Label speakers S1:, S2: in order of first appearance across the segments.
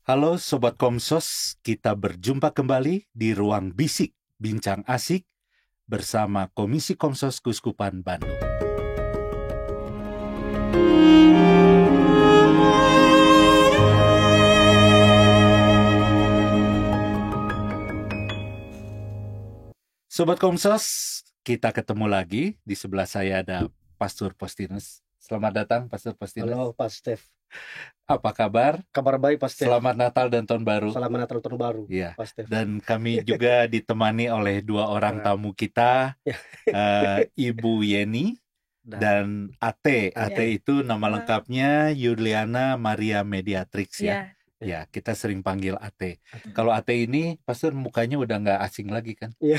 S1: Halo Sobat Komsos, kita berjumpa kembali di Ruang Bisik, Bincang Asik bersama Komisi Komsos Keuskupan Bandung. Sobat Komsos, kita ketemu lagi. Di sebelah saya ada Pastor Postinus. Selamat datang Pastor Postinus.
S2: Halo Pak Stef.
S1: Apa kabar?
S2: Kabar baik Pak Stef.
S1: Selamat Natal dan Tahun Baru.
S2: Selamat Natal Tahun Baru.
S1: Ya.
S2: Pak Stef.
S1: Dan kami juga ditemani oleh dua orang tamu kita, Ibu Yeni dan Ate. Ate itu nama lengkapnya Yuliana Maria Mediatrix ya. Ya, kita sering panggil Ate. Kalau Ate ini, Pastor mukanya udah nggak asing lagi kan?
S2: Ya.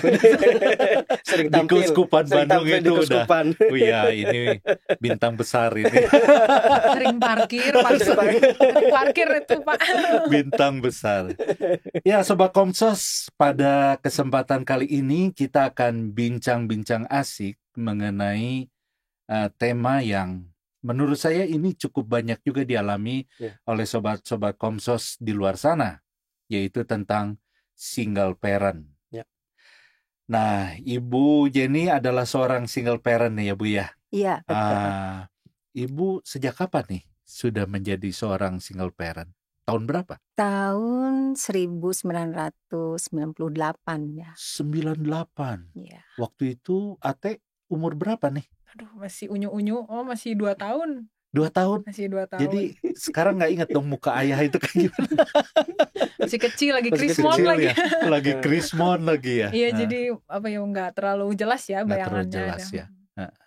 S2: Sering
S1: Di
S2: tampil.
S1: Keuskupan Bandung
S2: tampil
S1: itu udah. Oh iya, ini bintang besar ini.
S3: Sering parkir itu Pak.
S1: Bintang besar. Ya, Sobat Komsos, pada kesempatan kali ini kita akan bincang-bincang asik mengenai tema yang menurut saya ini cukup banyak juga dialami oleh sobat-sobat Komsos di luar sana, yaitu tentang single parent. Nah, Ibu Jenny adalah seorang single parent nih ya Bu ya?
S3: Iya, betul.
S1: Ibu sejak kapan nih sudah menjadi seorang single parent? Tahun berapa?
S3: Tahun 1998 ya.
S1: 98.
S3: Iya.
S1: Waktu itu Ate umur berapa nih?
S4: Aduh, masih unyu-unyu. Oh, masih 2 tahun.
S1: 2 tahun?
S4: Masih 2 tahun.
S1: Jadi sekarang nggak ingat dong muka ayah itu kayak gimana?
S4: Masih kecil lagi,
S1: Masih
S4: krismon
S1: kecil
S4: lagi.
S1: Ya? Lagi krismon lagi ya?
S4: Iya, jadi apa ya, nggak terlalu jelas ya
S1: Nggak terlalu
S4: bayangannya.
S1: jelas ya.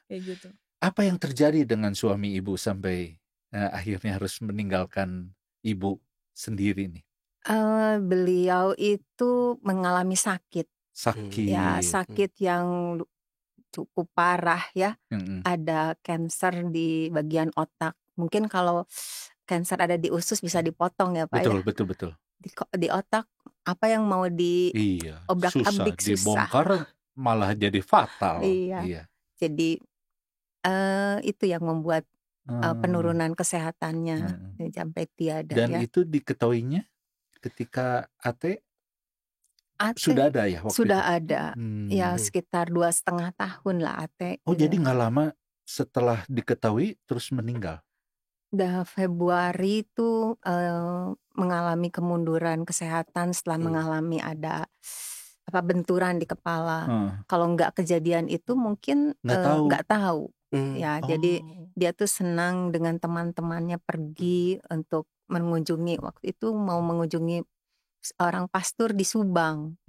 S4: Kayak gitu.
S1: Apa yang terjadi dengan suami ibu sampai akhirnya harus meninggalkan ibu sendiri nih?
S3: Beliau itu mengalami sakit.
S1: Sakit.
S3: Ya, sakit yang cukup parah ya. Ada kanker di bagian otak. Mungkin kalau kanker ada di usus bisa dipotong ya Pak ya.
S1: Betul.
S3: Di otak apa yang mau diobrak-abrik susah.
S1: Dibongkar malah jadi fatal.
S3: Iya. Jadi itu yang membuat penurunan kesehatannya sampai tiada.
S1: Dan itu diketahuinya ketika Ate sudah ada ya waktu
S3: sudah
S1: itu?
S3: Ada ya sekitar 2,5 tahun lah Ate.
S1: Oh gitu. Jadi nggak lama setelah diketahui terus meninggal?
S3: Udah Februari itu mengalami kemunduran kesehatan setelah mengalami ada benturan di kepala. Kalau nggak kejadian itu mungkin nggak tahu. Ya, jadi dia tuh senang dengan teman-temannya pergi untuk mengunjungi, waktu itu mau mengunjungi seorang pastor di Subang.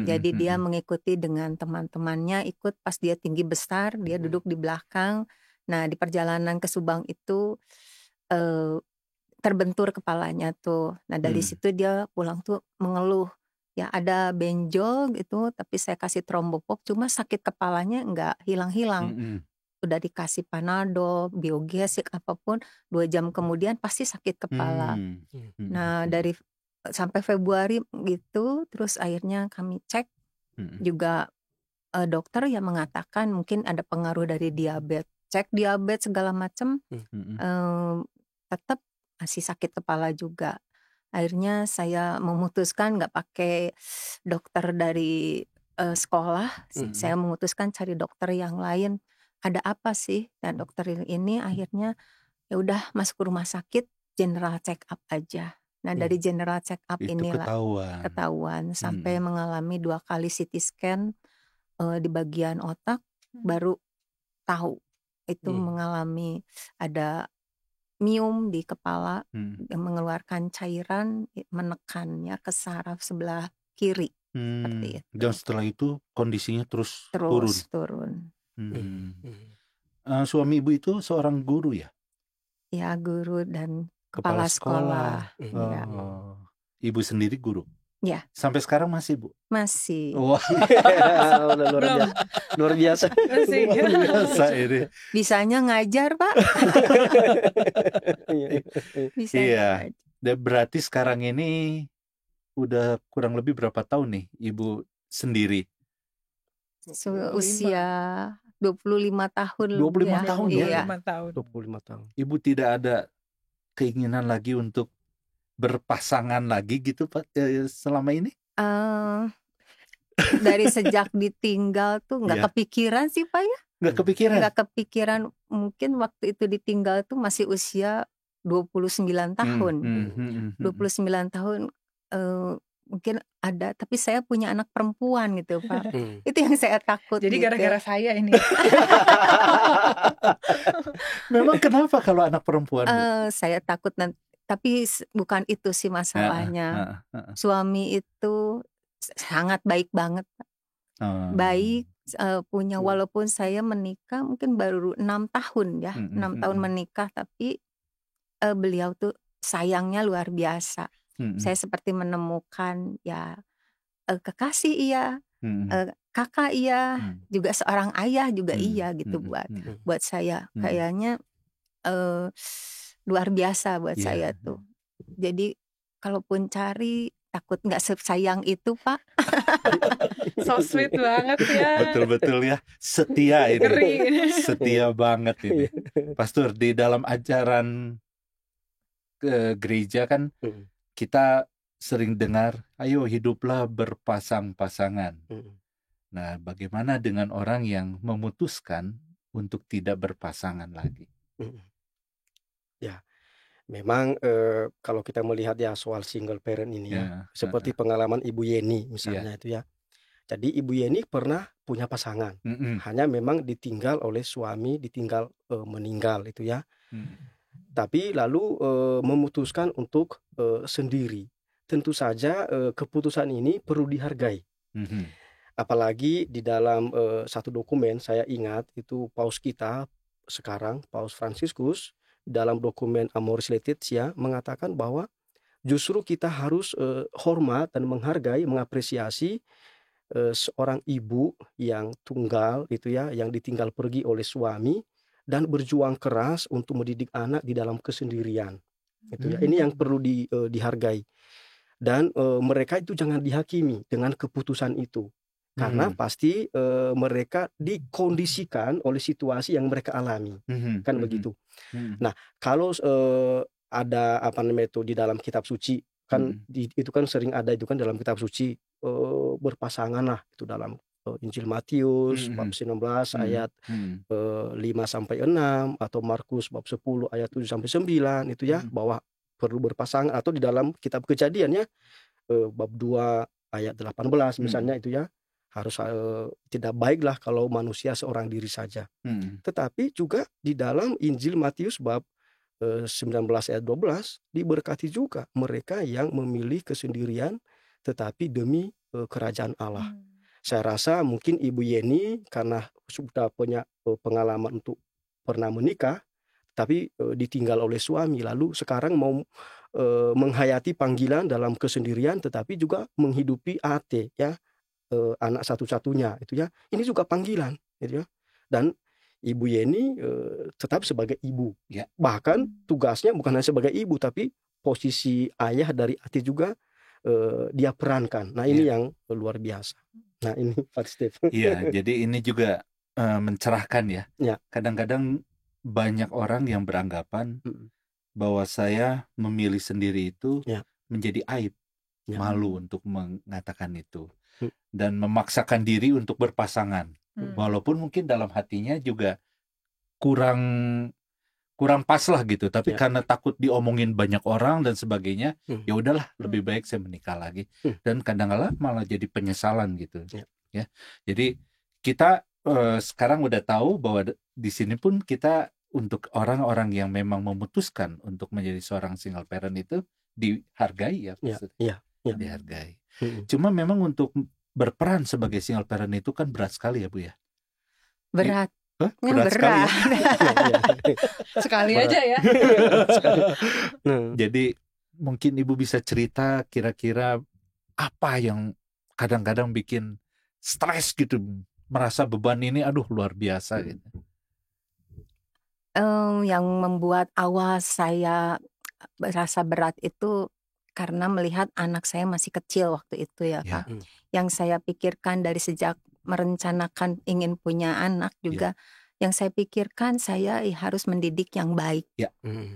S3: Jadi dia mengikuti dengan teman-temannya, ikut pas dia tinggi besar, dia duduk di belakang. Nah, di perjalanan ke Subang itu terbentur kepalanya tuh. Nah, dari situ dia pulang tuh mengeluh. Ya ada benjol gitu, tapi saya kasih trombopop, cuma sakit kepalanya nggak hilang-hilang. Udah dikasih Panadol, biogesik apapun, 2 jam kemudian pasti sakit kepala. Nah dari sampai Februari gitu, terus akhirnya kami cek juga dokter yang mengatakan mungkin ada pengaruh dari diabetes. Cek diabetes segala macam, tetap masih sakit kepala juga. Akhirnya saya memutuskan nggak pakai dokter dari sekolah, saya memutuskan cari dokter yang lain. Ada apa sih? Dan dokter ini akhirnya ya udah masuk ke rumah sakit, general check up aja. Nah dari general check up inilah ketahuan sampai mengalami 2 kali CT scan di bagian otak, baru tahu itu mengalami ada miom di kepala yang mengeluarkan cairan, menekannya ke saraf sebelah kiri. Seperti itu.
S1: Dan setelah itu kondisinya terus turun. Suami ibu itu seorang guru ya?
S3: Ya, guru dan kepala sekolah. Ya.
S1: Ibu sendiri guru?
S3: Ya.
S1: Sampai sekarang masih Bu?
S3: Masih.
S1: Wah.
S2: Luar biasa.
S4: Masih.
S1: Luar biasa ini.
S3: Bisanya ngajar Pak. Bisa. Iya.
S1: Dan berarti sekarang ini udah kurang lebih berapa tahun nih Ibu sendiri?
S3: Usia 25 tahun.
S1: 25 tahun ya?
S3: Iya.
S2: 25 tahun.
S1: Ibu tidak ada keinginan lagi untuk berpasangan lagi gitu Pak selama ini?
S3: Dari sejak ditinggal tuh nggak
S1: Iya.
S3: kepikiran sih Pak ya.
S1: Nggak kepikiran?
S3: Nggak kepikiran, mungkin waktu itu ditinggal tuh masih usia 29 tahun. 29 tahun mungkin ada, tapi saya punya anak perempuan gitu Pak. Itu yang saya takut
S4: Jadi
S3: gitu.
S4: gara-gara saya ini.
S1: Memang kenapa kalau anak perempuan? Bu?
S3: Saya takut nanti, tapi bukan itu sih masalahnya. Suami itu sangat baik banget Pak. Baik, punya, walaupun saya menikah mungkin baru 6 tahun ya, 6 tahun menikah, tapi beliau tuh sayangnya luar biasa. Saya seperti menemukan ya kekasih iya, kakak iya, juga seorang ayah juga iya gitu buat saya. Kayaknya luar biasa buat saya tuh. Jadi kalaupun cari, takut nggak sayang itu Pak.
S4: So sweet banget ya.
S1: Betul-betul ya, setia ini.
S4: Ngeri.
S1: Setia banget ini. Pastor, di dalam ajaran gereja kan kita sering dengar, ayo hiduplah berpasang-pasangan. Nah, bagaimana dengan orang yang memutuskan untuk tidak berpasangan lagi?
S2: Ya, memang kalau kita melihat ya soal single parent ini ya, seperti pengalaman Ibu Yeni misalnya itu ya. Jadi Ibu Yeni pernah punya pasangan, hanya memang ditinggal oleh suami, ditinggal meninggal itu ya. Tapi lalu memutuskan untuk sendiri. Tentu saja keputusan ini perlu dihargai. Apalagi di dalam satu dokumen saya ingat itu Paus kita sekarang, Paus Fransiskus, dalam dokumen Amoris Laetitia mengatakan bahwa justru kita harus hormat dan menghargai, mengapresiasi seorang ibu yang tunggal itu ya, yang ditinggal pergi oleh suami dan berjuang keras untuk mendidik anak di dalam kesendirian. Itu ya. Ini yang perlu dihargai. Dan mereka itu jangan dihakimi dengan keputusan itu. Karena pasti mereka dikondisikan oleh situasi yang mereka alami. Kan begitu. Nah, kalau ada apa namanya itu di dalam kitab suci kan itu kan sering ada itu kan dalam kitab suci berpasangan lah itu dalam Injil Matius bab 19 ayat 5 sampai 6 atau Markus bab 10 ayat 7 sampai 9 itu ya, bahwa perlu berpasangan, atau di dalam kitab Kejadian ya bab 2 ayat 18 misalnya itu ya, harus tidak baiklah kalau manusia seorang diri saja. Tetapi juga di dalam Injil Matius bab 19 ayat 12 diberkati juga mereka yang memilih kesendirian tetapi demi kerajaan Allah. Saya rasa mungkin Ibu Yeni karena sudah punya pengalaman untuk pernah menikah tapi ditinggal oleh suami, lalu sekarang mau menghayati panggilan dalam kesendirian tetapi juga menghidupi Ate ya, anak satu-satunya itu ya. Ini juga panggilan gitu ya. Dan Ibu Yeni tetap sebagai ibu.
S1: Ya.
S2: Bahkan tugasnya bukan hanya sebagai ibu, tapi posisi ayah dari Ati juga dia perankan. Nah ini yang luar biasa. Nah ini Pak Steve.
S1: Iya, jadi ini juga mencerahkan ya. Kadang-kadang banyak orang yang beranggapan bahwa saya memilih sendiri itu menjadi aib, malu untuk mengatakan itu. Dan memaksakan diri untuk berpasangan. Walaupun mungkin dalam hatinya juga kurang pas lah gitu, tapi karena takut diomongin banyak orang dan sebagainya, ya udahlah lebih baik saya menikah lagi. Dan kadang-kadang malah jadi penyesalan gitu. Ya. Jadi kita sekarang udah tahu bahwa di sini pun kita untuk orang-orang yang memang memutuskan untuk menjadi seorang single parent itu dihargai ya. Dihargai. Cuma memang untuk berperan sebagai single parent itu kan berat sekali ya Bu ya.
S3: Berat.
S1: Berat sekali ya.
S4: Sekali aja ya.
S1: Jadi mungkin Ibu bisa cerita kira-kira apa yang kadang-kadang bikin stres gitu, merasa beban ini aduh luar biasa gitu.
S3: Yang membuat awal saya merasa berat itu karena melihat anak saya masih kecil waktu itu ya Pak. Yang saya pikirkan dari sejak merencanakan ingin punya anak juga, yang saya pikirkan saya harus mendidik yang baik.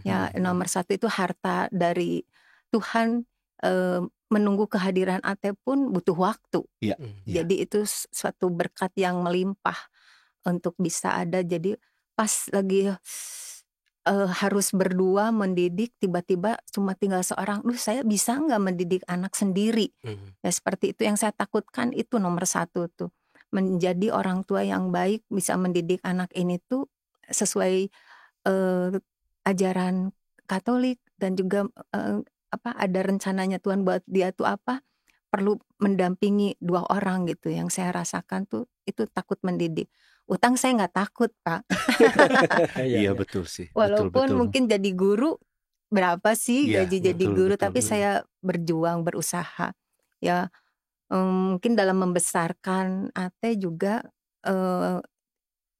S3: Ya nomor satu itu harta dari Tuhan menunggu kehadiran Ate pun butuh waktu.
S1: Iya.
S3: Jadi itu suatu berkat yang melimpah untuk bisa ada. Jadi pas lagi harus berdua mendidik, tiba-tiba cuma tinggal seorang. Saya bisa nggak mendidik anak sendiri? Ya seperti itu yang saya takutkan, itu nomor satu tuh. Menjadi orang tua yang baik, bisa mendidik anak ini tuh sesuai ajaran Katolik, dan juga ada rencananya Tuhan buat dia tuh perlu mendampingi 2 orang gitu. Yang saya rasakan tuh itu takut mendidik. Utang saya nggak takut, Pak.
S1: Iya betul sih.
S3: Walaupun
S1: betul.
S3: mungkin jadi guru berapa sih gaji jadi guru, tapi saya berjuang, berusaha. Ya mungkin dalam membesarkan Ate juga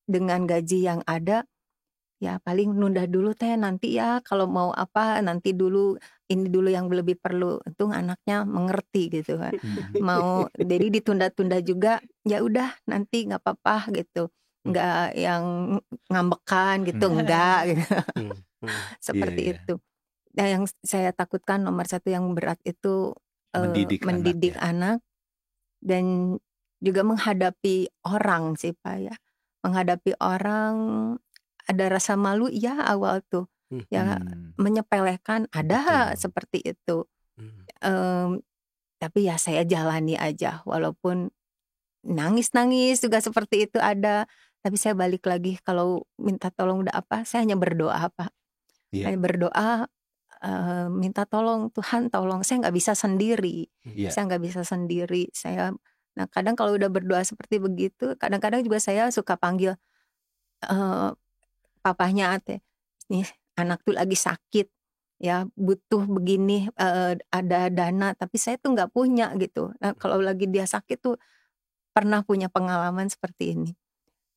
S3: dengan gaji yang ada, ya paling nunda dulu teh, nanti ya kalau mau nanti dulu, ini dulu yang lebih perlu. Untung anaknya mengerti gitu kan. Mau jadi ditunda-tunda juga, ya udah nanti nggak apa-apa gitu. Nggak yang ngambekan gitu, enggak gitu. Seperti itu. Nah, yang saya takutkan nomor satu yang berat itu mendidik anak, dan juga menghadapi orang sih Pak ya. Menghadapi orang ada rasa malu ya awal tuh. Ya menyepelekan ada seperti itu. Tapi ya saya jalani aja, walaupun nangis-nangis juga seperti itu ada. Tapi saya balik lagi, kalau minta tolong udah saya hanya berdoa Pak. Hanya berdoa, minta tolong, Tuhan tolong, saya nggak bisa sendiri. Saya nggak bisa sendiri. Nah kadang kalau udah berdoa seperti begitu, kadang-kadang juga saya suka panggil papahnya Ate, nih anak tuh lagi sakit ya, butuh begini, ada dana, tapi saya tuh nggak punya gitu. Nah kalau lagi dia sakit tuh pernah punya pengalaman seperti ini.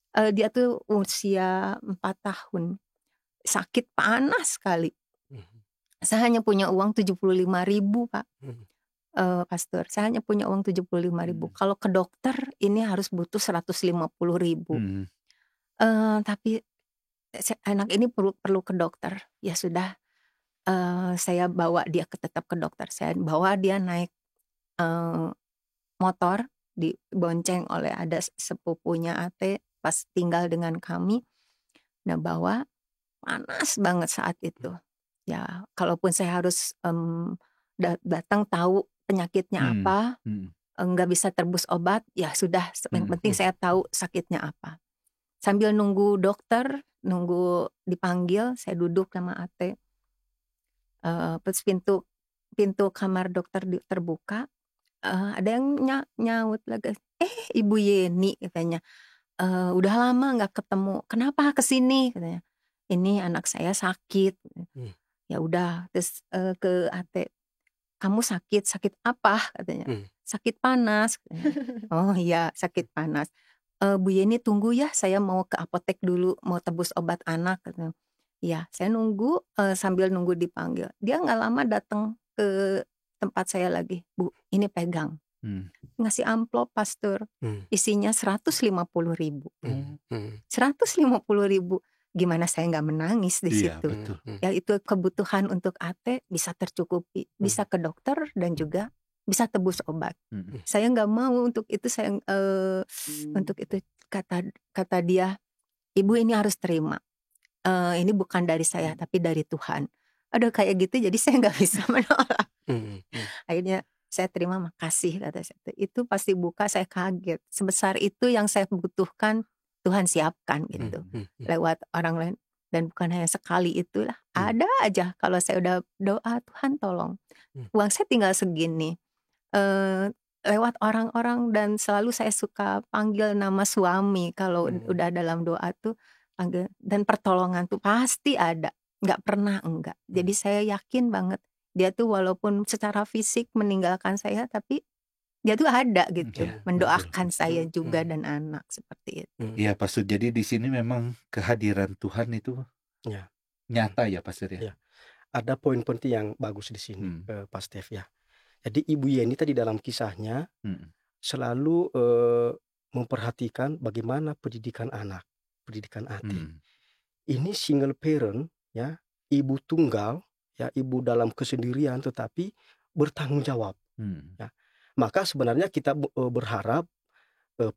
S3: Dia tuh usia 4 tahun, sakit panas sekali. Saya hanya punya uang 75.000 Pak, Pastor. Saya hanya punya uang 75.000. Kalau ke dokter ini harus butuh 150.000. Tapi anak ini perlu ke dokter. Ya sudah, saya bawa dia tetap ke dokter. Saya bawa dia naik motor, dibonceng oleh ada sepupunya Ate pas tinggal dengan kami. Nah bawa, panas banget saat itu. Ya kalaupun saya harus datang tahu penyakitnya apa, nggak bisa tebus obat, ya sudah, yang penting saya tahu sakitnya apa. Sambil nunggu dokter, nunggu dipanggil, saya duduk sama Ate. Terus pintu kamar dokter terbuka, ada yang nyaut lagi, Ibu Yeni katanya, udah lama nggak ketemu, kenapa kesini katanya, ini anak saya sakit. Ya udah, terus ke Ate, kamu sakit apa katanya, sakit panas katanya. Oh iya sakit panas. Bu Yeni tunggu ya, saya mau ke apotek dulu, mau tebus obat anak. Ya, saya nunggu, sambil nunggu dipanggil. Dia nggak lama datang ke tempat saya lagi. Bu, ini pegang. Ngasih amplop Pastor, isinya 150.000. 150.000. Gimana saya nggak menangis di situ?
S1: Betul.
S3: Ya itu kebutuhan untuk Ate bisa tercukupi, bisa ke dokter dan juga bisa tebus obat. Saya nggak mau untuk itu, untuk itu kata dia, Ibu ini harus terima. Ini bukan dari saya tapi dari Tuhan. Ada kayak gitu, jadi saya nggak bisa menolak. Akhirnya saya terima, makasih kata saya. Itu pasti buka, saya kaget. Sebesar itu yang saya butuhkan, Tuhan siapkan gitu lewat orang lain. Dan bukan hanya sekali itulah, ada aja kalau saya udah doa, Tuhan tolong. Uang saya tinggal segini. Lewat orang-orang, dan selalu saya suka panggil nama suami kalau udah dalam doa tuh panggil, dan pertolongan tuh pasti ada, nggak pernah enggak. Jadi saya yakin banget dia tuh walaupun secara fisik meninggalkan saya, tapi dia tuh ada gitu, mendoakan saya juga dan anak, seperti itu.
S1: Iya Pastor, jadi di sini memang kehadiran Tuhan itu nyata ya Pastor ya.
S2: Ada poin penting yang bagus di sini, Pak Stef ya. Jadi Ibu Yeni tadi dalam kisahnya selalu memperhatikan bagaimana pendidikan anak, pendidikan Ate. Ini single parent ya, ibu tunggal ya, ibu dalam kesendirian tetapi bertanggung jawab. Ya. Maka sebenarnya kita berharap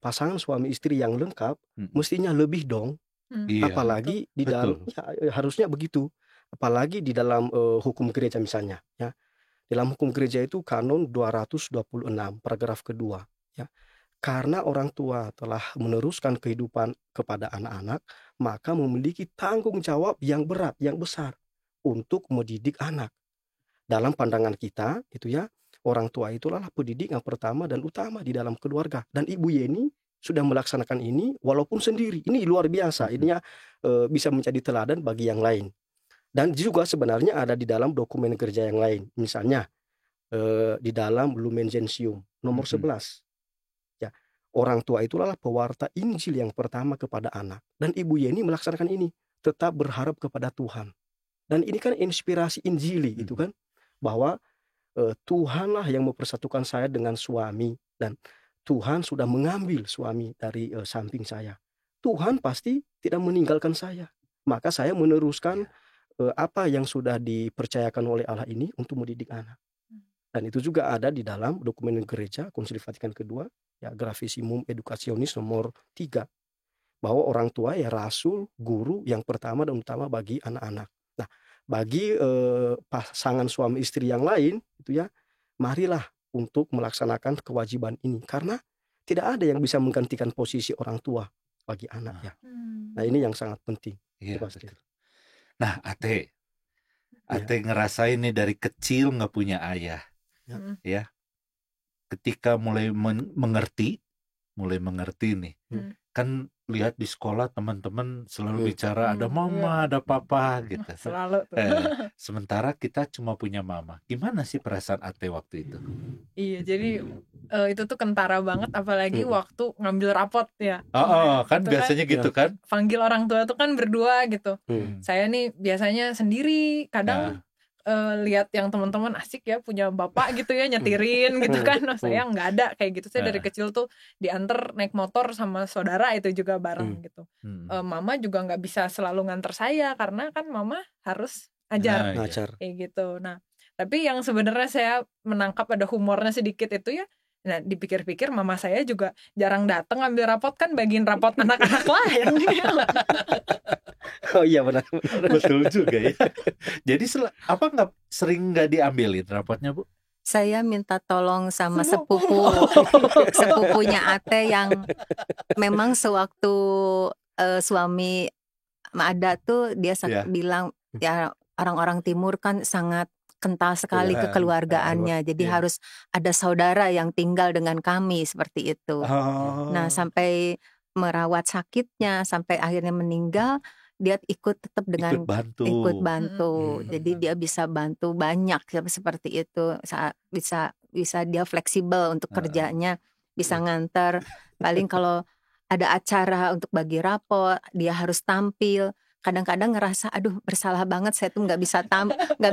S2: pasangan suami istri yang lengkap mestinya lebih dong.
S1: Iya,
S2: Apalagi di dalam
S1: betul.
S2: harusnya begitu. Apalagi di dalam hukum gereja misalnya, ya. Dalam hukum gereja itu kanon 226 paragraf kedua, ya. Karena orang tua telah meneruskan kehidupan kepada anak-anak, maka memiliki tanggung jawab yang berat, yang besar untuk mendidik anak. Dalam pandangan kita, itu ya, orang tua itulah pendidik yang pertama dan utama di dalam keluarga. Dan Ibu Yeni sudah melaksanakan ini walaupun sendiri. Ini luar biasa. Ini ya, bisa menjadi teladan bagi yang lain. Dan juga sebenarnya ada di dalam dokumen gereja yang lain. Misalnya di dalam Lumen Gentium nomor 11. Ya, orang tua itulah pewarta Injil yang pertama kepada anak. Dan Ibu Yeni melaksanakan ini, tetap berharap kepada Tuhan. Dan ini kan inspirasi Injili itu kan, bahwa Tuhanlah yang mempersatukan saya dengan suami, dan Tuhan sudah mengambil suami dari samping saya. Tuhan pasti tidak meninggalkan saya. Maka saya meneruskan apa yang sudah dipercayakan oleh Allah ini untuk mendidik anak. Dan itu juga ada di dalam dokumen gereja Konsili Vatikan Kedua, ya, Gravissimum Educationis nomor 3, bahwa orang tua ya rasul, guru yang pertama dan utama bagi anak-anak. Nah, bagi pasangan suami istri yang lain, itu ya, marilah untuk melaksanakan kewajiban ini, karena tidak ada yang bisa menggantikan posisi orang tua bagi anak, ya. Nah, ini yang sangat penting.
S1: Iya, betul. Nah, Ate ngerasain nih dari kecil nggak punya ayah, ya. Ketika mulai mengerti nih, kan lihat di sekolah teman-teman selalu bicara ada mama, ada papa gitu.
S4: Selalu tuh.
S1: Sementara kita cuma punya mama. Gimana sih perasaan Ate waktu itu?
S4: Iya, jadi itu tuh kentara banget, apalagi waktu ngambil rapot ya.
S1: Kan
S4: itu
S1: biasanya
S4: kan,
S1: gitu kan.
S4: Panggil orang tua tuh kan berdua gitu. Saya nih biasanya sendiri, kadang lihat yang teman-teman asik ya punya bapak gitu ya nyetirin gitu kan. Saya nggak ada kayak gitu. Saya dari kecil tuh diantar naik motor sama saudara itu juga bareng gitu. Mama juga nggak bisa selalu nganter saya karena kan mama harus ajar kayak gitu. Nah, tapi yang sebenarnya saya menangkap ada humornya sedikit itu ya. Nah, dipikir-pikir mama saya juga jarang datang ngambil rapot, kan bagiin rapot anak-anak lain.
S2: Oh iya, benar.
S1: Betul juga ya. Jadi sering nggak diambilin rapotnya, Bu?
S3: Saya minta tolong sama sepupunya Ate yang memang sewaktu suami Ada tuh dia bilang ya orang-orang timur kan sangat kental sekali kekeluargaannya. Jadi harus ada saudara yang tinggal dengan kami seperti itu. Nah, sampai merawat sakitnya sampai akhirnya meninggal, dia tetap dengan ikut bantu. Jadi dia bisa bantu banyak seperti itu. Bisa dia fleksibel untuk kerjanya, bisa nganter. Paling kalau ada acara untuk bagi rapor, dia harus tampil. Kadang-kadang ngerasa aduh bersalah banget, saya tuh nggak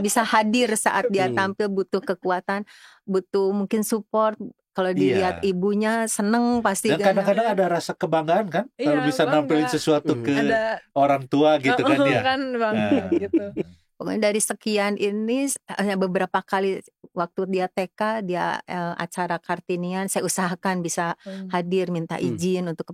S3: bisa hadir saat dia tampil, butuh kekuatan, butuh mungkin support. Kalau dilihat ibunya seneng pasti.
S1: Dan kadang-kadang ada rasa kebanggaan kan, kalau bisa nampilin sesuatu ke orang tua gitu kan ya.
S4: Kan bangga gitu.
S3: Pokoknya dari sekian ini hanya beberapa kali waktu dia TK, dia acara Kartinian, saya usahakan bisa hadir, minta izin untuk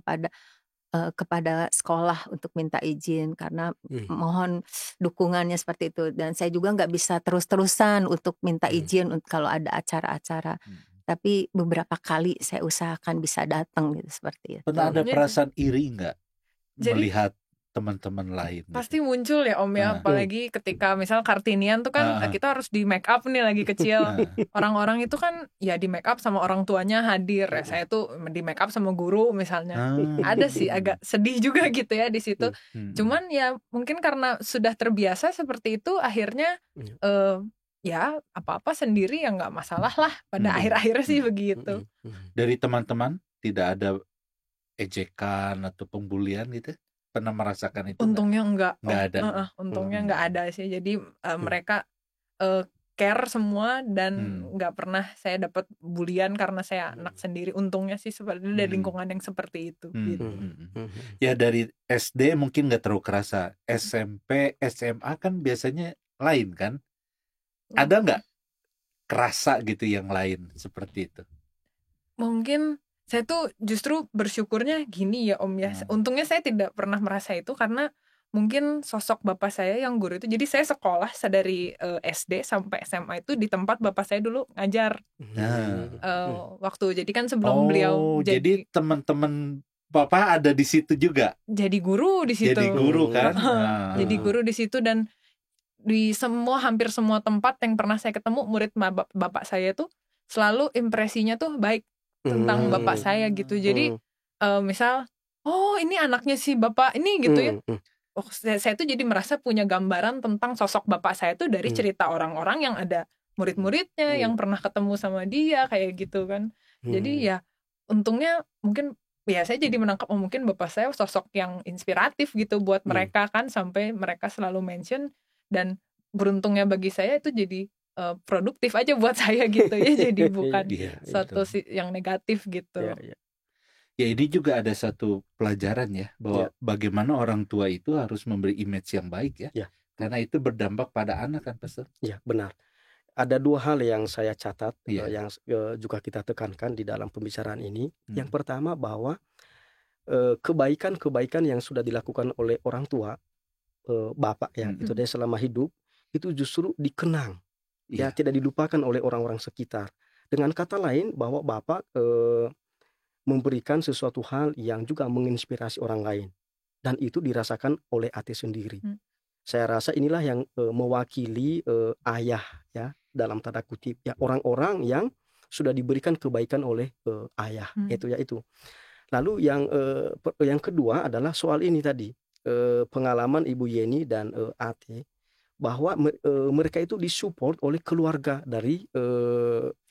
S3: kepada sekolah untuk minta izin karena mohon dukungannya seperti itu. Dan saya juga nggak bisa terus-terusan untuk minta izin kalau ada acara-acara. Tapi beberapa kali saya usahakan bisa datang gitu, seperti itu.
S1: Pernah ada perasaan iri nggak melihat teman-teman lain?
S4: Pasti muncul ya Om ya, apalagi ketika misal Kartinian tuh kan kita harus di make up nih lagi kecil. Orang-orang itu kan ya di make up sama orang tuanya hadir. Ya, saya tuh di make up sama guru misalnya. Ada sih agak sedih juga gitu ya di situ. Cuman ya mungkin karena sudah terbiasa seperti itu, akhirnya ya apa-apa sendiri ya nggak masalah lah pada akhir-akhirnya sih begitu.
S1: Dari teman-teman tidak ada ejekan atau pembulian gitu? Pernah merasakan itu?
S4: Untungnya enggak
S1: ada.
S4: Untungnya enggak ada sih. Jadi mereka care semua dan nggak pernah saya dapat bulian karena saya anak sendiri. Untungnya sih seperti dari lingkungan yang seperti itu. Gitu.
S1: Ya dari SD mungkin nggak terlalu kerasa. SMP, SMA kan biasanya lain kan? Ada nggak kerasa gitu yang lain seperti itu?
S4: Mungkin saya tuh justru bersyukurnya gini ya Om ya. Untungnya saya tidak pernah merasa itu karena mungkin sosok bapak saya yang guru itu. Jadi saya sekolah dari SD sampai SMA itu di tempat bapak saya dulu ngajar. Waktu jadi kan sebelum beliau
S1: jadi teman-teman Bapak ada di situ juga.
S4: Jadi guru di situ.
S1: Jadi guru kan.
S4: Jadi guru di situ, dan di hampir semua tempat yang pernah saya ketemu murid bapak saya tuh selalu impresinya tuh baik tentang bapak saya gitu. Jadi misal, oh ini anaknya si bapak ini gitu ya. Oh, saya tuh jadi merasa punya gambaran tentang sosok bapak saya tuh dari cerita orang-orang yang ada murid-muridnya yang pernah ketemu sama dia kayak gitu kan. Jadi ya untungnya mungkin ya saya jadi menangkap mungkin bapak saya sosok yang inspiratif gitu buat mereka kan, sampai mereka selalu mention, dan beruntungnya bagi saya itu jadi produktif aja buat saya gitu ya, jadi bukan satu yang negatif gitu.
S1: Ya ini juga ada satu pelajaran ya, bahwa bagaimana orang tua itu harus memberi image yang baik ya. Karena itu berdampak pada anak kan Pastor.
S2: Ya benar. Ada dua hal yang saya catat yang juga kita tekankan di dalam pembicaraan ini. Yang pertama bahwa kebaikan-kebaikan yang sudah dilakukan oleh orang tua, bapak ya, itu dia selama hidup, itu justru dikenang, ya tidak dilupakan oleh orang-orang sekitar. Dengan kata lain bahwa bapak memberikan sesuatu hal yang juga menginspirasi orang lain, dan itu dirasakan oleh Ate sendiri. Saya rasa inilah yang mewakili ayah ya, dalam tanda kutip ya, orang-orang yang sudah diberikan kebaikan oleh ayah, itu. Lalu yang kedua adalah soal ini tadi, pengalaman Ibu Yeni dan Ate, bahwa mereka itu disupport oleh keluarga dari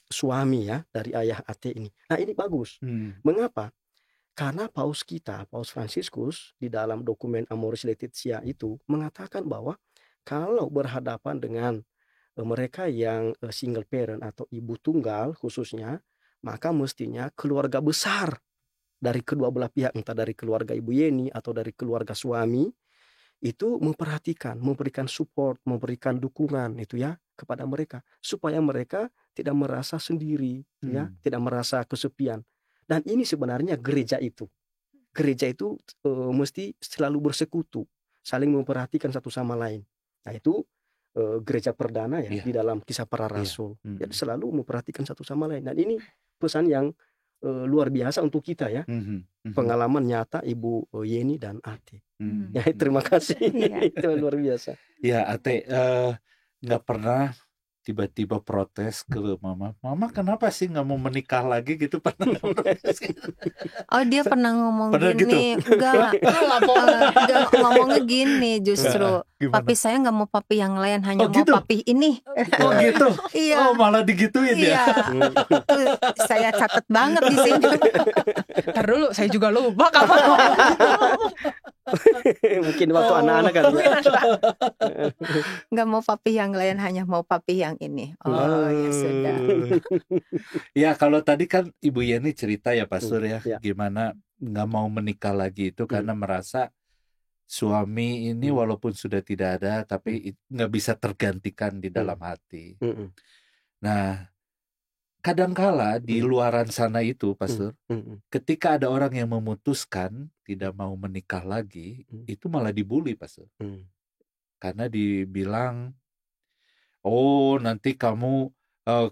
S2: suami ya, dari ayah Ate ini. Nah ini bagus. Mengapa? Karena Paus Fransiskus di dalam dokumen Amoris Laetitia itu mengatakan bahwa kalau berhadapan dengan mereka yang single parent atau ibu tunggal khususnya, maka mestinya keluarga besar dari kedua belah pihak, entah dari keluarga Ibu Yeni atau dari keluarga suami, itu memperhatikan, memberikan support, memberikan dukungan itu ya kepada mereka, supaya mereka tidak merasa sendiri, ya, tidak merasa kesepian. Dan ini sebenarnya gereja itu mesti selalu bersekutu, saling memperhatikan satu sama lain. Nah itu gereja perdana ya, di dalam Kisah Para Rasul, jadi selalu memperhatikan satu sama lain. Dan ini pesan yang luar biasa untuk kita ya, pengalaman nyata Ibu Yeni dan Ate. Ya terima kasih. Itu luar biasa.
S1: Ya Ate nggak pernah tiba-tiba protes ke mama kenapa sih nggak mau menikah lagi gitu, pernah protes?
S3: Oh dia pernah ngomong
S1: pernah
S3: gini gitu? Enggak ngomongnya gini justru, papi saya nggak mau papi yang lain, hanya mau papi ini.
S1: Oh gitu.
S3: Iya.
S1: Oh malah digituin ya.
S3: Saya catat banget di sini.
S4: Ntar dulu saya juga lupa kapan.
S2: Mungkin waktu anak-anak kan.
S3: Nggak mau papi yang lain, hanya mau papi yang ini. Oh ya sudah.
S1: Ya kalau tadi kan Ibu Yeni cerita ya Pastor ya, gimana nggak mau menikah lagi itu karena merasa suami ini walaupun sudah tidak ada tapi nggak bisa tergantikan di dalam hati. Nah kadangkala di luaran sana itu Pastor, ketika ada orang yang memutuskan tidak mau menikah lagi, itu malah dibully Pastor. Karena dibilang, oh nanti kamu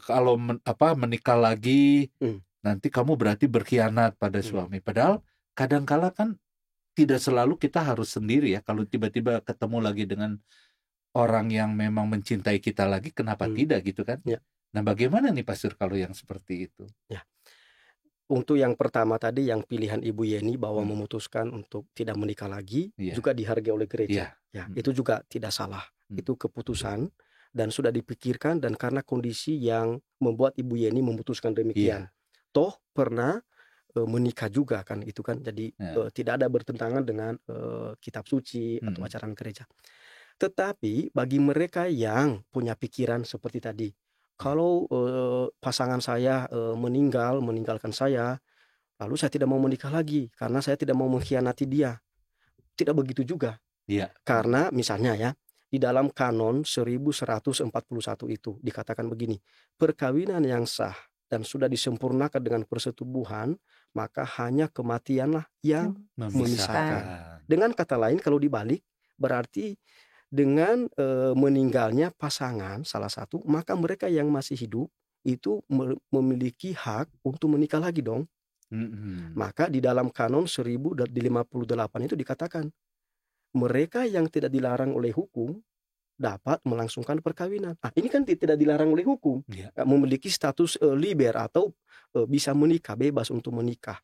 S1: kalau menikah lagi, nanti kamu berarti berkhianat pada suami. Padahal kadangkala kan tidak selalu kita harus sendiri ya. Kalau tiba-tiba ketemu lagi dengan orang yang memang mencintai kita lagi, kenapa tidak gitu kan?
S2: Ya.
S1: Nah bagaimana nih Pastor kalau yang seperti itu?
S2: Ya. Untuk yang pertama tadi, yang pilihan Ibu Yeni bahwa memutuskan untuk tidak menikah lagi, juga dihargai oleh gereja. Ya, itu juga tidak salah. Itu keputusan dan sudah dipikirkan, dan karena kondisi yang membuat Ibu Yeni memutuskan demikian. Toh pernah menikah juga kan, itu kan jadi tidak ada bertentangan dengan kitab suci atau ajaran gereja. Tetapi bagi mereka yang punya pikiran seperti tadi, kalau pasangan saya meninggalkan saya, lalu saya tidak mau menikah lagi karena saya tidak mau mengkhianati dia. Tidak begitu juga. Karena misalnya ya, di dalam kanon 1141 itu dikatakan begini, perkawinan yang sah dan sudah disempurnakan dengan persetubuhan, maka hanya kematianlah yang memisahkan. Dengan kata lain, kalau dibalik, berarti dengan meninggalnya pasangan salah satu, maka mereka yang masih hidup itu memiliki hak untuk menikah lagi dong. Maka di dalam kanon 1058 itu dikatakan, mereka yang tidak dilarang oleh hukum dapat melangsungkan perkawinan. Ini kan tidak dilarang oleh hukum, memiliki status liber atau bisa menikah, bebas untuk menikah.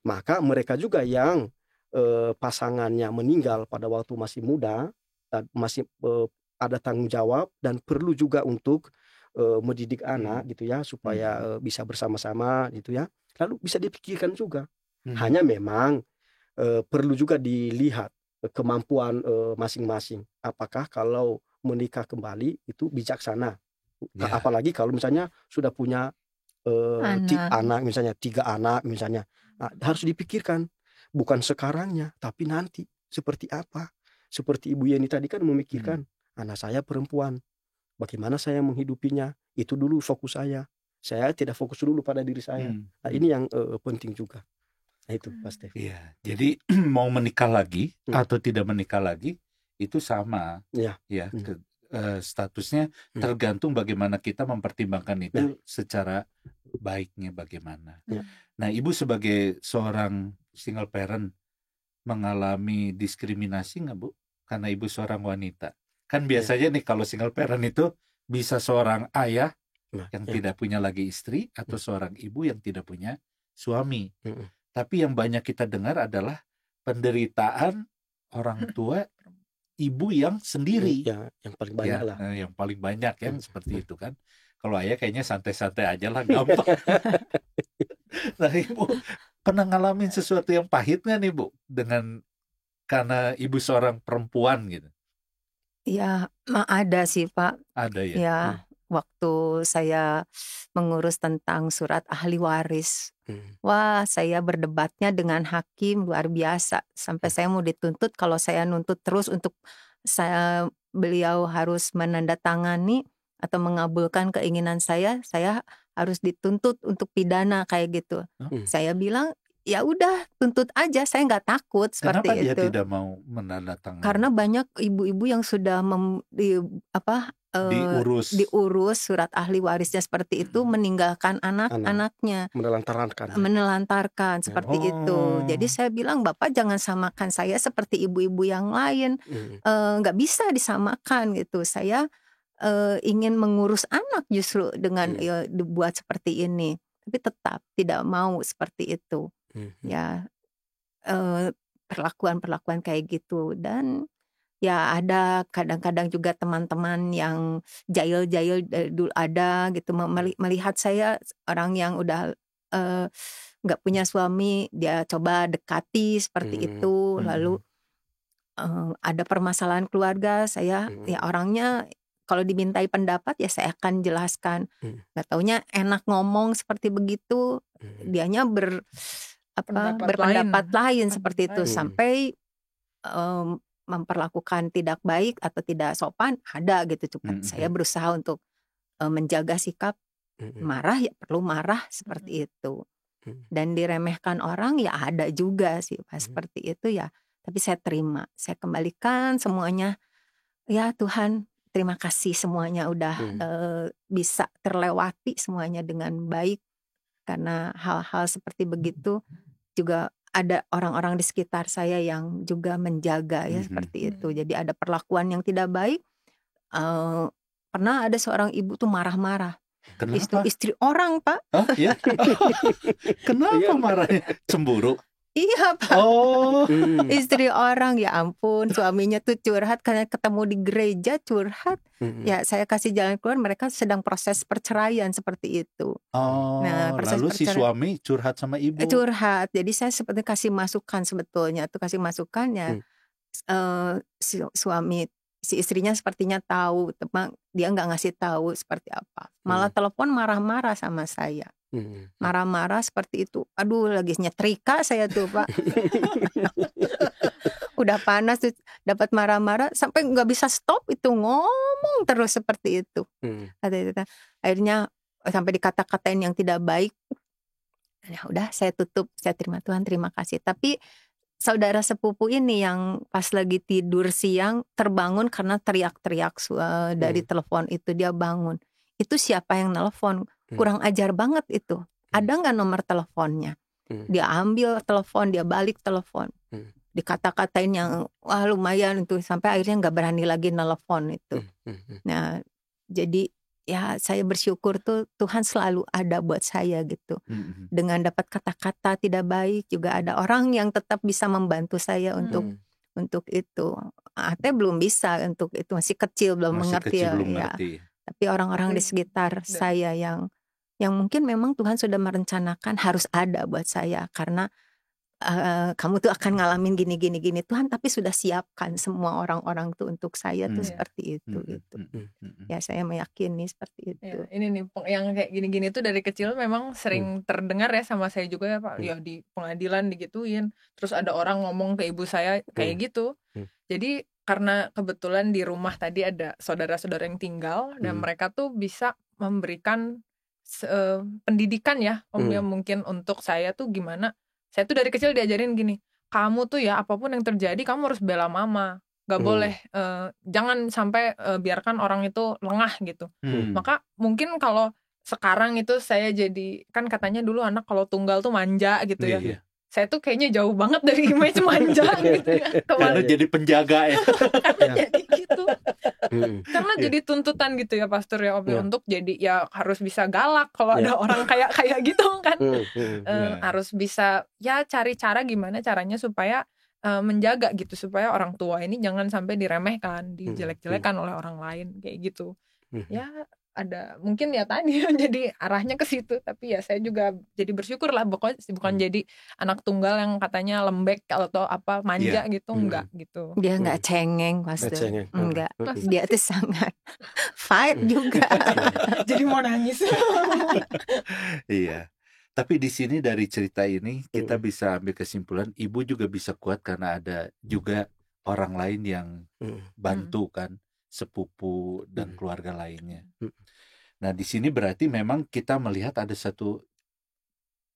S2: Maka mereka juga yang pasangannya meninggal pada waktu masih muda, dan masih ada tanggung jawab dan perlu juga untuk mendidik anak gitu ya, supaya bisa bersama-sama gitu ya. Lalu bisa dipikirkan juga. Hanya memang perlu juga dilihat kemampuan masing-masing. Apakah kalau menikah kembali itu bijaksana? Apalagi kalau misalnya sudah punya anak misalnya, 3 anak misalnya. Harus dipikirkan, bukan sekarangnya, tapi nanti seperti apa. Seperti Ibu Yeni tadi kan memikirkan, anak saya perempuan, bagaimana saya menghidupinya, itu dulu fokus saya. Saya tidak fokus dulu pada diri saya. Ini yang penting juga. Itu Pak Stef.
S1: Iya, jadi mau menikah lagi atau tidak menikah lagi itu sama, statusnya tergantung bagaimana kita mempertimbangkan itu secara baiknya bagaimana. Nah, Ibu sebagai seorang single parent mengalami diskriminasi nggak, Bu? Karena Ibu seorang wanita. Kan biasanya nih kalau single parent itu bisa seorang ayah yang tidak punya lagi istri atau seorang ibu yang tidak punya suami. Tapi yang banyak kita dengar adalah penderitaan orang tua ibu yang sendiri.
S2: Yang paling banyak lah.
S1: Yang paling banyak kan seperti itu kan. Kalau ayah kayaknya santai-santai aja lah, gampang. Nah, Ibu pernah ngalamin sesuatu yang pahit nggak nih, Bu? Karena Ibu seorang perempuan gitu.
S3: Ya, ada sih Pak.
S1: Ada ya?
S3: Ya, waktu saya mengurus tentang surat ahli waris. Wah, saya berdebatnya dengan hakim luar biasa. Sampai saya mau dituntut, kalau saya nuntut terus untuk beliau harus menandatangani atau mengabulkan keinginan saya harus dituntut untuk pidana kayak gitu. Saya bilang, ya udah tuntut aja, saya nggak takut seperti
S1: itu. Kenapa dia tidak mau menandatangani?
S3: Karena banyak ibu-ibu yang sudah diurus surat ahli warisnya seperti itu, meninggalkan anak-anaknya, menelantarkan seperti itu. Jadi saya bilang, Bapak jangan samakan saya seperti ibu-ibu yang lain, nggak bisa disamakan gitu. Saya ingin mengurus anak justru dengan dibuat seperti ini, tapi tetap tidak mau seperti itu. Ya, perlakuan kayak gitu. Dan ya ada kadang-kadang juga teman-teman yang jahil-jahil dulu ada gitu, melihat saya orang yang udah nggak punya suami, dia coba dekati seperti itu. Lalu ada permasalahan keluarga, saya ya orangnya kalau dimintai pendapat ya saya akan jelaskan. Nggak taunya enak ngomong seperti begitu, dianya berpendapat lain seperti itu, sampai memperlakukan tidak baik atau tidak sopan ada gitu. Cuma saya berusaha untuk menjaga sikap, marah ya perlu marah seperti itu. Dan diremehkan orang ya ada juga sih Pak seperti itu ya. Tapi saya terima, saya kembalikan semuanya. Ya Tuhan, terima kasih semuanya udah bisa terlewati semuanya dengan baik. Karena hal-hal seperti begitu juga ada orang-orang di sekitar saya yang juga menjaga ya seperti itu. Jadi ada perlakuan yang tidak baik. Pernah ada seorang ibu tuh marah-marah.
S1: Kenapa?
S3: Istri orang Pak.
S1: Oh iya? Kenapa marahnya? Cemburu?
S3: Iya Pak. Istri orang, ya ampun, suaminya tuh curhat karena ketemu di gereja curhat. Ya saya kasih jalan keluar, mereka sedang proses perceraian seperti itu.
S1: Nah, lalu si suami curhat sama ibu?
S3: Curhat, jadi saya seperti kasih masukan sebetulnya. Tuh kasih masukannya, suami, si istrinya sepertinya tahu, teman dia nggak ngasih tahu seperti apa. Malah telepon marah-marah sama saya. Marah-marah seperti itu. Aduh, lagi nyetrika saya tuh Pak. udah panas dapat marah-marah sampai nggak bisa stop itu ngomong terus seperti itu. Akhirnya sampai dikata-katain yang tidak baik. Ya udah saya tutup, saya terima Tuhan, terima kasih. Tapi saudara sepupu ini yang pas lagi tidur siang terbangun karena teriak-teriak dari telepon itu, dia bangun. Itu siapa yang nelpon? Kurang ajar banget itu. Ada nggak nomor teleponnya? Dia ambil telepon, dia balik telepon. Dikata-katain yang wah lumayan itu, sampai akhirnya nggak berani lagi nelpon itu. Nah, jadi ya saya bersyukur tuh Tuhan selalu ada buat saya gitu. Dengan dapat kata-kata tidak baik juga ada orang yang tetap bisa membantu saya untuk itu. Ate belum bisa untuk itu, masih kecil belum mengerti ya. Tapi orang-orang di sekitar saya yang mungkin memang Tuhan sudah merencanakan harus ada buat saya karena kamu tuh akan ngalamin gini Tuhan tapi sudah siapkan semua orang-orang tuh untuk saya tuh seperti itu gitu. Ya saya meyakini seperti itu.
S4: Ya, ini nih yang kayak gini-gini tuh dari kecil memang sering terdengar ya sama saya juga ya Pak. Ya di pengadilan digituin. Terus ada orang ngomong ke ibu saya kayak gitu. Jadi karena kebetulan di rumah tadi ada saudara-saudara yang tinggal dan mereka tuh bisa memberikan pendidikan ya ya mungkin untuk saya tuh gimana. Saya tuh dari kecil diajarin gini, kamu tuh ya apapun yang terjadi kamu harus bela mama, gak boleh jangan sampai biarkan orang itu lengah gitu. Maka mungkin kalau sekarang itu saya jadi, kan katanya dulu anak kalau tunggal tuh manja gitu ya. Saya tuh kayaknya jauh banget dari image manja gitu ya.
S1: Karena jadi penjaga ya.
S4: Karena jadi gitu. Karena jadi tuntutan gitu ya Pastor ya Om, untuk jadi ya harus bisa galak kalau ada orang kayak gitu kan. Harus bisa ya cari cara gimana caranya supaya menjaga gitu, supaya orang tua ini jangan sampai diremehkan, dijelek-jelekan oleh orang lain kayak gitu. Ya ada mungkin ya tadi jadi arahnya ke situ, tapi ya saya juga jadi bersyukur lah pokoknya bukan jadi anak tunggal yang katanya lembek atau apa manja gitu, enggak gitu.
S3: Dia enggak cengeng Pastor. Enggak. Dia tuh sangat fight juga.
S4: Jadi mau nangis.
S1: Iya. Tapi di sini dari cerita ini kita bisa ambil kesimpulan ibu juga bisa kuat karena ada juga orang lain yang bantu kan, sepupu dan keluarga lainnya. Nah di sini berarti memang kita melihat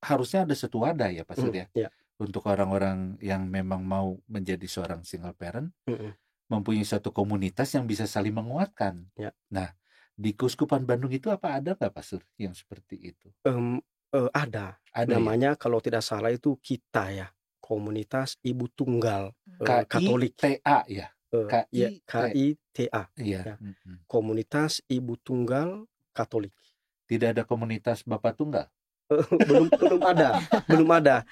S1: harusnya ada satu wadah ya Pak Surya, untuk orang-orang yang memang mau menjadi seorang single parent, mempunyai satu komunitas yang bisa saling menguatkan. Nah di Keuskupan Bandung itu ada nggak Pak Sur yang seperti itu?
S2: Ada namanya ya? Kalau tidak salah itu kita ya, Komunitas Ibu Tunggal Katolik.
S1: KITA ya.
S2: KITA. Ya. Komunitas Ibu Tunggal Katolik.
S1: Tidak ada komunitas Bapak Tunggal?
S2: belum ada.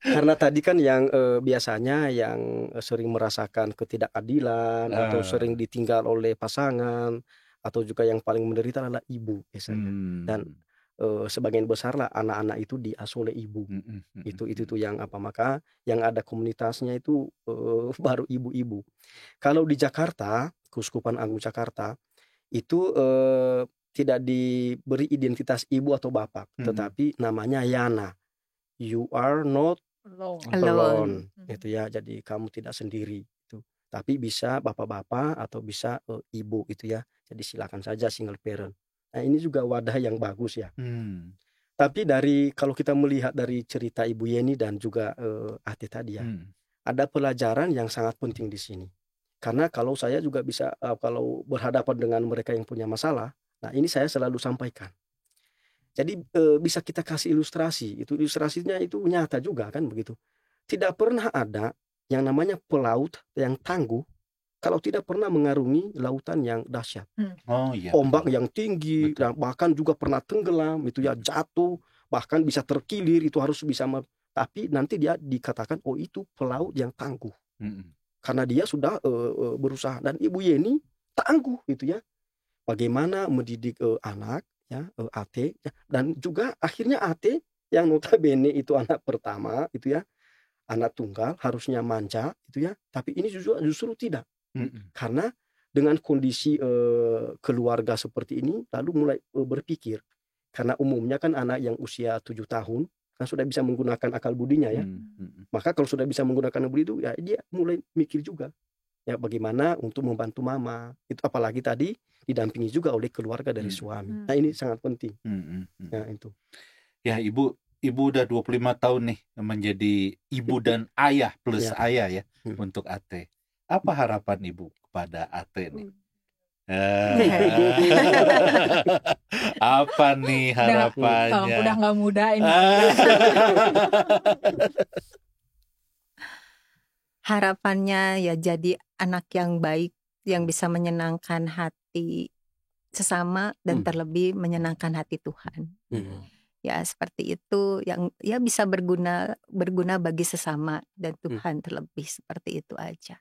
S2: Karena tadi kan yang biasanya yang sering merasakan ketidakadilan atau sering ditinggal oleh pasangan atau juga yang paling menderita adalah ibu biasanya. Dan sebagian besar lah anak-anak itu diasuh oleh ibu. Itu tuh yang maka yang ada komunitasnya itu baru ibu-ibu. Kalau di Jakarta, Keuskupan Agung Jakarta itu tidak diberi identitas ibu atau bapak, tetapi namanya Yana. You are not alone. Itu ya, jadi kamu tidak sendiri itu. Tapi bisa bapak-bapak atau bisa ibu itu ya. Jadi silakan saja single parent. Nah, ini juga wadah yang bagus ya. Tapi kalau kita melihat dari cerita Ibu Yeni dan juga Ate tadi ya, ada pelajaran yang sangat penting di sini. Karena kalau saya juga bisa kalau berhadapan dengan mereka yang punya masalah, nah ini saya selalu sampaikan. Jadi bisa kita kasih ilustrasi, itu ilustrasinya itu nyata juga kan begitu. Tidak pernah ada yang namanya pelaut yang tangguh kalau tidak pernah mengarungi lautan yang dahsyat. Ombak yang tinggi, dan bahkan juga pernah tenggelam, itu ya jatuh, bahkan bisa terkilir, itu harus bisa. Tapi nanti dia dikatakan, oh itu pelaut yang tangguh. Karena dia sudah berusaha. Dan Ibu Yeni tangguh itu ya. Bagaimana mendidik anak, ya, Ate, ya. Dan juga akhirnya Ate yang notabene itu anak pertama, itu ya, anak tunggal, harusnya manja, itu ya. Tapi ini justru tidak. Karena dengan kondisi keluarga seperti ini, lalu mulai berpikir. Karena umumnya kan anak yang usia 7 tahun, kan sudah bisa menggunakan akal budinya ya. Maka kalau sudah bisa menggunakan budi itu ya dia mulai mikir juga ya bagaimana untuk membantu mama. Itu apalagi tadi didampingi juga oleh keluarga dari suami. Nah ini sangat penting. Ya itu.
S1: Ya ibu udah 25 tahun nih menjadi ibu dan ayah plus ayah ya untuk Ate. Apa harapan ibu kepada Ate nih? Apa nih harapannya?
S4: Udah nggak muda ini.
S3: Harapannya ya jadi anak yang baik, yang bisa menyenangkan hati sesama dan terlebih menyenangkan hati Tuhan. Ya seperti itu, yang ya bisa berguna bagi sesama dan Tuhan terlebih, seperti itu aja.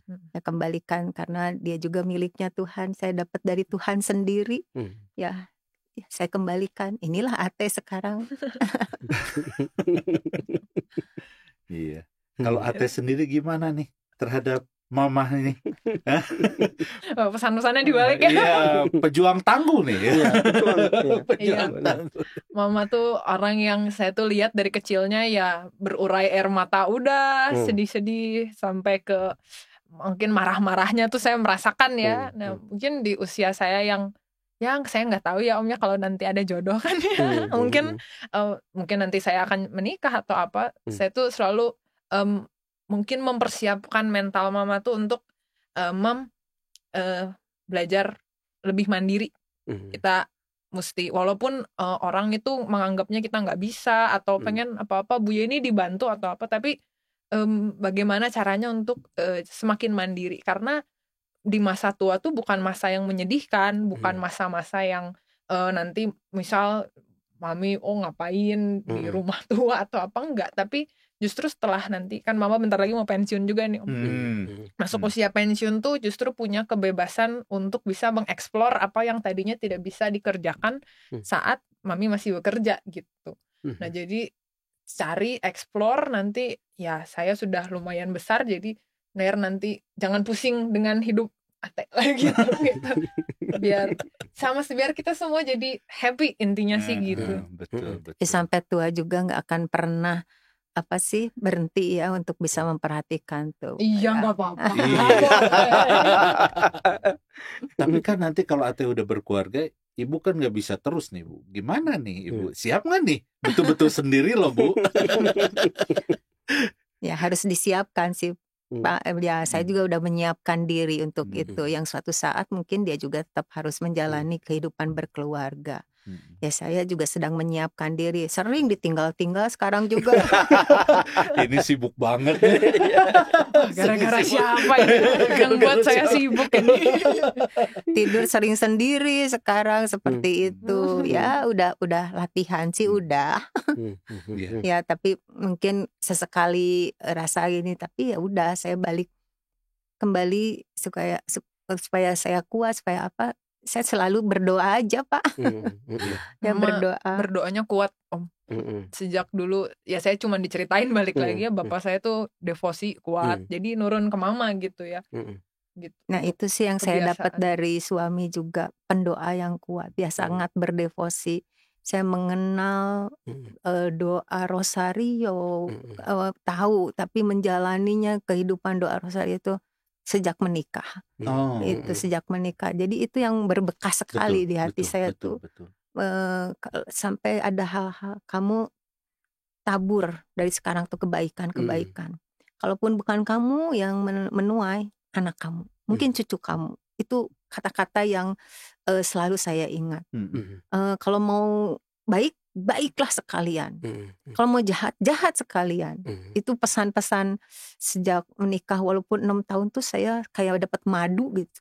S3: Ya kembalikan karena dia juga miliknya Tuhan, saya dapat dari Tuhan sendiri. Ya saya kembalikan. Inilah Ate sekarang.
S1: Iya. Kalau Ate sendiri gimana nih terhadap Mama ini?
S4: Pesan-pesannya dibalik ya.
S1: Iya, pejuang tangguh nih.
S4: Pejuang tangguh. Mama tuh orang yang saya tuh lihat dari kecilnya ya berurai air mata udah sedih-sedih sampai ke mungkin marah-marahnya tuh saya merasakan ya. Nah mungkin di usia saya yang saya nggak tahu ya Omnya kalau nanti ada jodoh kan ya. Mungkin nanti saya akan menikah atau apa. Saya tuh selalu mungkin mempersiapkan mental Mama tuh untuk belajar lebih mandiri. Kita mesti walaupun orang itu menganggapnya kita nggak bisa atau pengen apa-apa Bu Yeni dibantu atau apa, tapi bagaimana caranya untuk semakin mandiri, karena di masa tua tuh bukan masa yang menyedihkan, bukan masa-masa yang nanti misal Mami ngapain di rumah tua atau apa, enggak, tapi justru setelah nanti kan Mama bentar lagi mau pensiun juga nih Om. Masuk usia pensiun tuh justru punya kebebasan untuk bisa mengeksplor apa yang tadinya tidak bisa dikerjakan saat Mami masih bekerja gitu. Nah jadi cari explore nanti ya saya sudah lumayan besar, jadi nanti jangan pusing dengan hidup Ate lagi gitu. biar kita semua jadi happy intinya sih gitu.
S1: Betul.
S3: Sampai tua juga nggak akan pernah berhenti ya untuk bisa memperhatikan tuh.
S4: Iya nggak apa-apa.
S1: Tapi kan nanti kalau Ate udah berkeluarga, Ibu kan nggak bisa terus nih Bu. Gimana nih Ibu? Siap nggak nih? Betul-betul sendiri loh Bu.
S3: Ya harus disiapkan sih Pak. Ya saya juga udah menyiapkan diri untuk itu. Yang suatu saat mungkin dia juga tetap harus menjalani kehidupan berkeluarga. Ya saya juga sedang menyiapkan diri. Sering ditinggal-tinggal sekarang juga.
S1: Ini sibuk banget.
S4: Gara-gara siapa yang buat saya sibuk ini?
S3: Tidur sering sendiri sekarang seperti itu. Ya udah latihan sih udah. Ya tapi mungkin sesekali rasa gini, tapi ya udah saya balik kembali supaya saya kuat, supaya apa? Saya selalu berdoa aja Pak. Ya
S4: berdoanya kuat Om. Sejak dulu ya saya cuma diceritain balik lagi ya, bapak saya tuh devosi kuat, jadi nurun ke Mama gitu ya. Gitu.
S3: Nah itu sih yang saya dapat dari suami juga, pendoa yang kuat. Dia sangat berdevosi. Saya mengenal doa rosario, tahu, tapi menjalaninya kehidupan doa rosario itu sejak menikah. Itu sejak menikah. Jadi itu yang berbekas sekali di hati saya tuh. Sampai ada hal-hal kamu tabur dari sekarang tuh kebaikan. Kalaupun bukan kamu yang menuai, anak kamu, mungkin cucu kamu. Itu kata-kata yang selalu saya ingat. Kalau mau baik, baiklah sekalian. Kalau mau jahat, jahat sekalian. Itu pesan-pesan sejak menikah. Walaupun 6 tahun tuh saya kayak dapat madu gitu.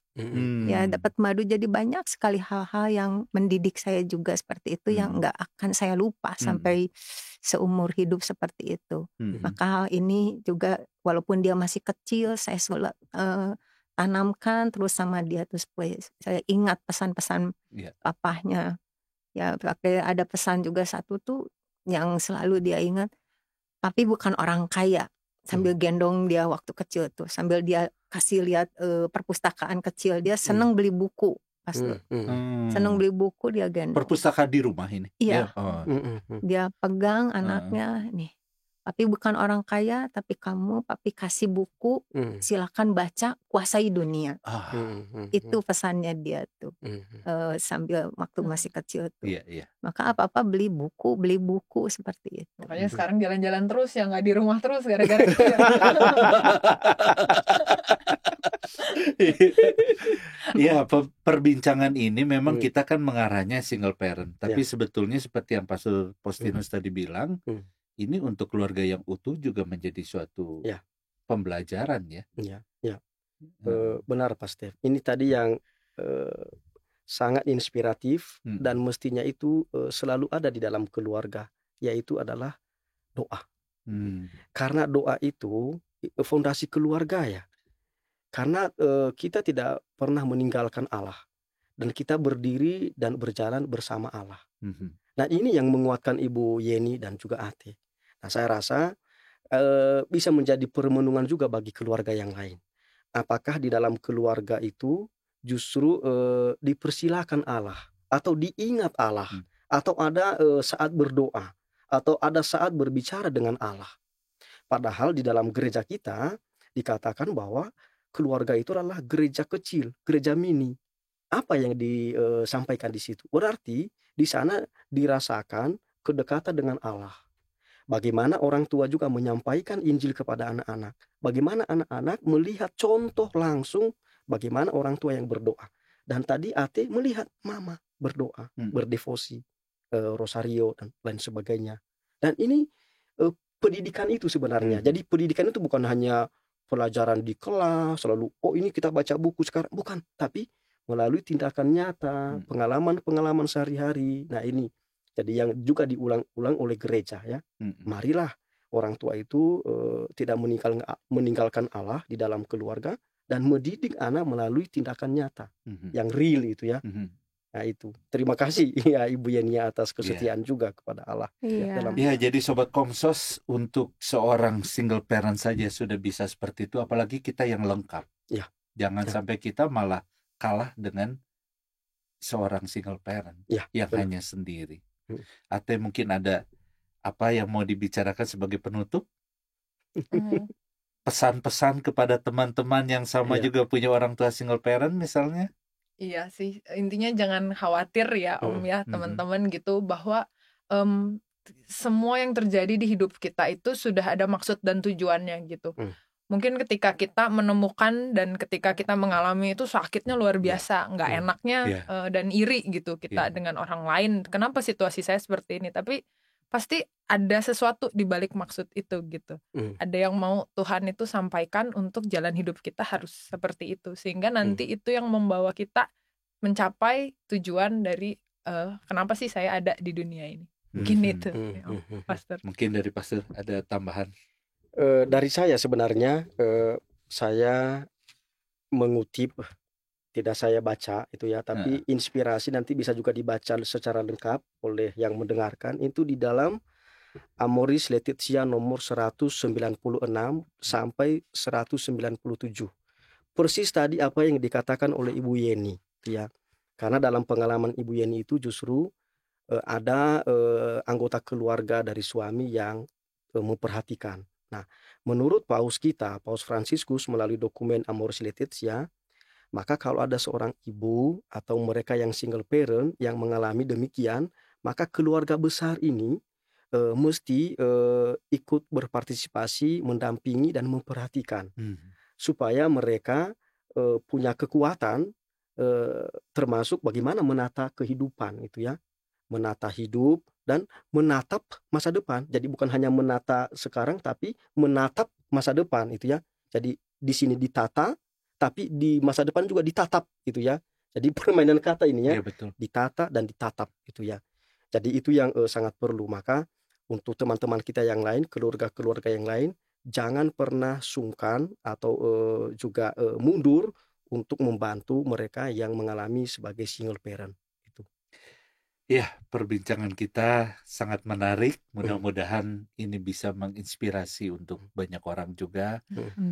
S3: Ya dapat madu, jadi banyak sekali hal-hal yang mendidik saya juga seperti itu, yang nggak akan saya lupa sampai seumur hidup seperti itu. Maka hal ini juga walaupun dia masih kecil, saya selalu tanamkan terus sama dia, terus saya ingat pesan-pesan papahnya. Ya pakai ada pesan juga satu tuh yang selalu dia ingat, papi bukan orang kaya, sambil gendong dia waktu kecil tuh, sambil dia kasih lihat perpustakaan kecil, dia seneng beli buku Pastor. Senang beli buku, dia gendong.
S1: Perpustakaan di rumah ini?
S3: Iya.
S1: Oh.
S3: Dia pegang anaknya, nih, papi bukan orang kaya, tapi kamu papi kasih buku, silakan baca, kuasai dunia. Itu pesannya dia tuh, sambil waktu masih kecil tuh. Maka apa-apa beli buku seperti itu.
S4: Makanya sekarang jalan-jalan terus ya, nggak di rumah terus gara-gara itu ya.
S1: Ya, perbincangan ini memang kita kan mengarahnya single parent, tapi sebetulnya seperti yang Pastor Postinus tadi bilang, ini untuk keluarga yang utuh juga menjadi suatu pembelajaran ya.
S2: Benar, Pastor. Ini tadi yang sangat inspiratif dan mestinya itu selalu ada di dalam keluarga, yaitu adalah doa. Karena doa itu fondasi keluarga ya. Karena kita tidak pernah meninggalkan Allah, dan kita berdiri dan berjalan bersama Allah. Nah, ini yang menguatkan Ibu Yeni dan juga Ate. Nah, saya rasa bisa menjadi permenungan juga bagi keluarga yang lain. Apakah di dalam keluarga itu justru dipersilakan Allah, atau diingat Allah, atau ada saat berdoa, atau ada saat berbicara dengan Allah. Padahal di dalam gereja kita dikatakan bahwa keluarga itu adalah gereja kecil, gereja mini. Apa yang disampaikan di situ? Berarti di sana dirasakan kedekatan dengan Allah. Bagaimana orang tua juga menyampaikan Injil kepada anak-anak. Bagaimana anak-anak melihat contoh langsung bagaimana orang tua yang berdoa. Dan tadi Ate melihat mama berdoa, berdevosi, rosario dan lain sebagainya. Dan ini pendidikan itu sebenarnya. Jadi pendidikan itu bukan hanya pelajaran di kelas, selalu ini kita baca buku sekarang, bukan, tapi melalui tindakan nyata, pengalaman-pengalaman sehari-hari. Nah, ini jadi yang juga diulang-ulang oleh gereja ya. Marilah orang tua itu tidak meninggalkan Allah di dalam keluarga, dan mendidik anak melalui tindakan nyata yang real itu ya. Nah, itu. Terima kasih ya Ibu Yeni atas kesetiaan juga kepada Allah.
S1: Jadi Sobat Komsos, untuk seorang single parent saja sudah bisa seperti itu, apalagi kita yang lengkap. Jangan sampai kita malah kalah dengan seorang single parent yang hanya sendiri. Atau mungkin ada apa yang mau dibicarakan sebagai penutup? Pesan-pesan kepada teman-teman yang sama juga punya orang tua single parent misalnya?
S4: Iya sih, intinya jangan khawatir ya Om ya, teman-teman gitu, bahwa semua yang terjadi di hidup kita itu sudah ada maksud dan tujuannya gitu. Mungkin ketika kita menemukan dan ketika kita mengalami itu sakitnya luar biasa, nggak enaknya dan iri gitu kita dengan orang lain. Kenapa situasi saya seperti ini? Tapi pasti ada sesuatu di balik maksud itu gitu. Ada yang mau Tuhan itu sampaikan untuk jalan hidup kita harus seperti itu. Sehingga nanti itu yang membawa kita mencapai tujuan dari kenapa sih saya ada di dunia ini. Mungkin itu, Pastor.
S1: Mungkin dari Pastor ada tambahan.
S2: Dari saya sebenarnya, saya mengutip, tidak saya baca itu ya, tapi inspirasi nanti bisa juga dibaca secara lengkap oleh yang mendengarkan. Itu di dalam Amoris Laetitia nomor 196 sampai 197. Persis tadi apa yang dikatakan oleh Ibu Yeni ya. Karena dalam pengalaman Ibu Yeni itu justru ada anggota keluarga dari suami yang memperhatikan. Nah, menurut Paus kita, Paus Fransiskus melalui dokumen Amoris Laetitia, maka kalau ada seorang ibu atau mereka yang single parent yang mengalami demikian, maka keluarga besar ini mesti ikut berpartisipasi, mendampingi dan memperhatikan, supaya mereka punya kekuatan, termasuk bagaimana menata kehidupan itu ya, menata hidup dan menatap masa depan. Jadi bukan hanya menata sekarang, tapi menatap masa depan itu ya. Jadi di sini ditata, tapi di masa depan juga ditatap gitu ya. Jadi permainan kata ini ya, ditata dan ditatap gitu ya. Jadi itu yang sangat perlu. Maka untuk teman-teman kita yang lain, keluarga-keluarga yang lain, jangan pernah sungkan atau juga mundur untuk membantu mereka yang mengalami sebagai single parent. Itu.
S1: Ya, perbincangan kita sangat menarik. Mudah-mudahan ini bisa menginspirasi untuk banyak orang juga.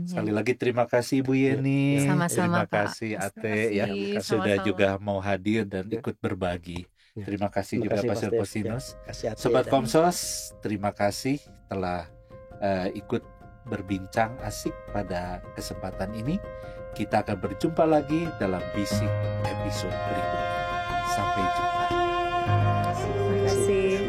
S1: Sekali lagi terima kasih Ibu Yeni.
S3: Sama-sama,
S1: Terima kasih Ate ya sudah juga mau hadir dan ikut berbagi. Terima kasih juga Pastor Posinus. Sobat Komsos, terima kasih telah ikut berbincang asik pada kesempatan ini. Kita akan berjumpa lagi dalam Bisik episode berikutnya. Sampai jumpa.
S3: Terima kasih.